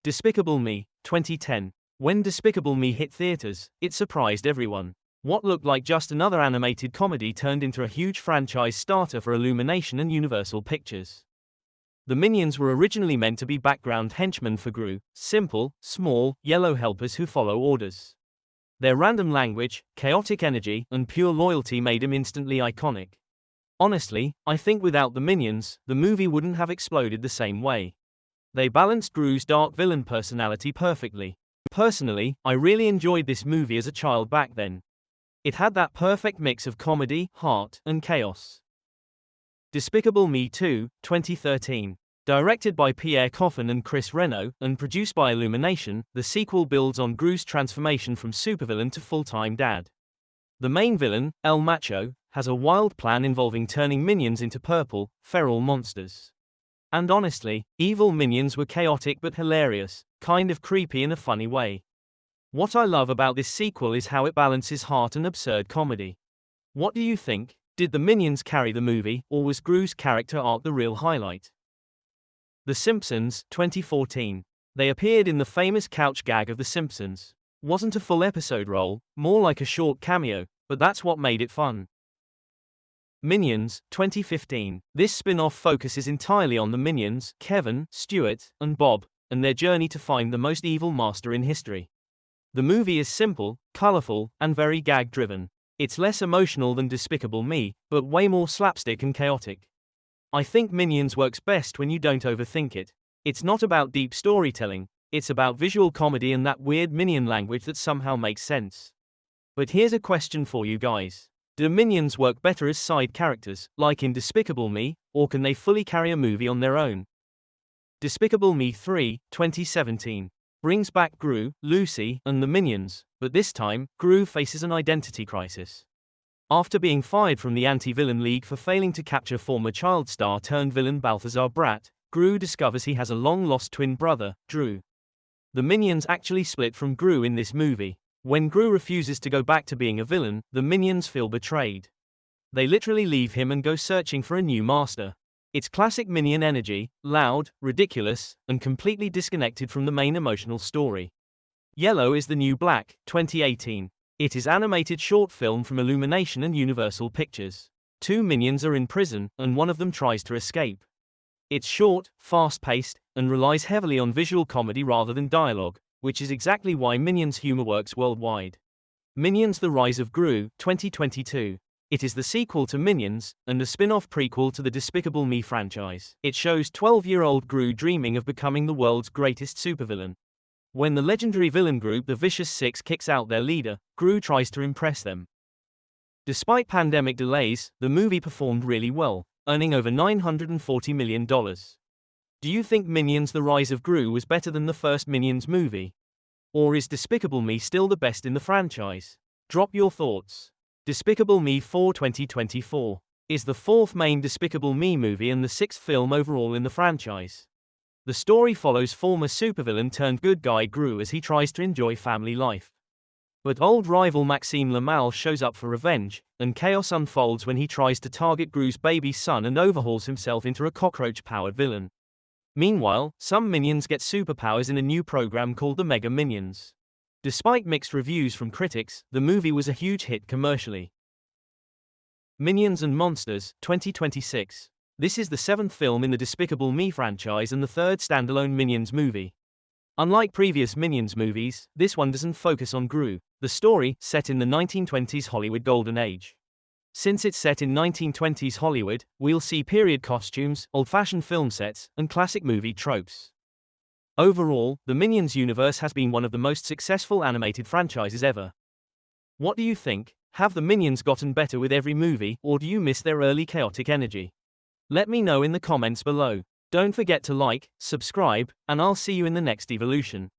Despicable Me, 2010. When Despicable Me hit theaters, it surprised everyone. What looked like just another animated comedy turned into a huge franchise starter for Illumination and Universal Pictures. The Minions were originally meant to be background henchmen for Gru, simple, small, yellow helpers who follow orders. Their random language, chaotic energy, and pure loyalty made him instantly iconic. Honestly, I think without the Minions, the movie wouldn't have exploded the same way. They balanced Gru's dark villain personality perfectly. Personally, I really enjoyed this movie as a child back then. It had that perfect mix of comedy, heart, and chaos. Despicable Me 2, 2013. Directed by Pierre Coffin and Chris Reno, and produced by Illumination, the sequel builds on Gru's transformation from supervillain to full-time dad. The main villain, El Macho, has a wild plan involving turning minions into purple, feral monsters. And honestly, evil minions were chaotic but hilarious, kind of creepy in a funny way. What I love about this sequel is how it balances heart and absurd comedy. What do you think? Did the Minions carry the movie, or was Gru's character arc the real highlight? The Simpsons, 2014. They appeared in the famous couch gag of The Simpsons. Wasn't a full episode role, more like a short cameo, but that's what made it fun. Minions, 2015. This spin-off focuses entirely on the Minions, Kevin, Stuart, and Bob, and their journey to find the most evil master in history. The movie is simple, colorful, and very gag-driven. It's less emotional than Despicable Me, but way more slapstick and chaotic. I think Minions works best when you don't overthink it. It's not about deep storytelling, it's about visual comedy and that weird Minion language that somehow makes sense. But here's a question for you guys. Do Minions work better as side characters, like in Despicable Me, or can they fully carry a movie on their own? Despicable Me 3, 2017. Brings back Gru, Lucy, and the Minions, but this time, Gru faces an identity crisis. After being fired from the Anti-Villain League for failing to capture former child star turned villain Balthazar Bratt, Gru discovers he has a long-lost twin brother, Drew. The Minions actually split from Gru in this movie. When Gru refuses to go back to being a villain, the Minions feel betrayed. They literally leave him and go searching for a new master. It's classic Minion energy, loud, ridiculous, and completely disconnected from the main emotional story. Yellow is the New Black, 2018. It is animated short film from Illumination and Universal Pictures. Two Minions are in prison, and one of them tries to escape. It's short, fast-paced, and relies heavily on visual comedy rather than dialogue, which is exactly why Minions humor works worldwide. Minions: The Rise of Gru, 2022. It is the sequel to Minions, and a spin-off prequel to the Despicable Me franchise. It shows 12-year-old Gru dreaming of becoming the world's greatest supervillain. When the legendary villain group The Vicious Six kicks out their leader, Gru tries to impress them. Despite pandemic delays, the movie performed really well, earning over $940 million. Do you think Minions: The Rise of Gru was better than the first Minions movie? Or is Despicable Me still the best in the franchise? Drop your thoughts. Despicable Me 4, 2024 is the fourth main Despicable Me movie and the sixth film overall in the franchise. The story follows former supervillain turned good guy Gru as he tries to enjoy family life. But old rival Maxime Lamal shows up for revenge, and chaos unfolds when he tries to target Gru's baby son and overhauls himself into a cockroach-powered villain. Meanwhile, some Minions get superpowers in a new program called the Mega Minions. Despite mixed reviews from critics, the movie was a huge hit commercially. Minions and Monsters, 2026. This is the seventh film in the Despicable Me franchise and the third standalone Minions movie. Unlike previous Minions movies, this one doesn't focus on Gru, the story, set in the 1920s Hollywood Golden Age. Since it's set in 1920s Hollywood, we'll see period costumes, old-fashioned film sets, and classic movie tropes. Overall, the Minions universe has been one of the most successful animated franchises ever. What do you think? Have the Minions gotten better with every movie, or do you miss their early chaotic energy? Let me know in the comments below. Don't forget to like, subscribe, and I'll see you in the next evolution.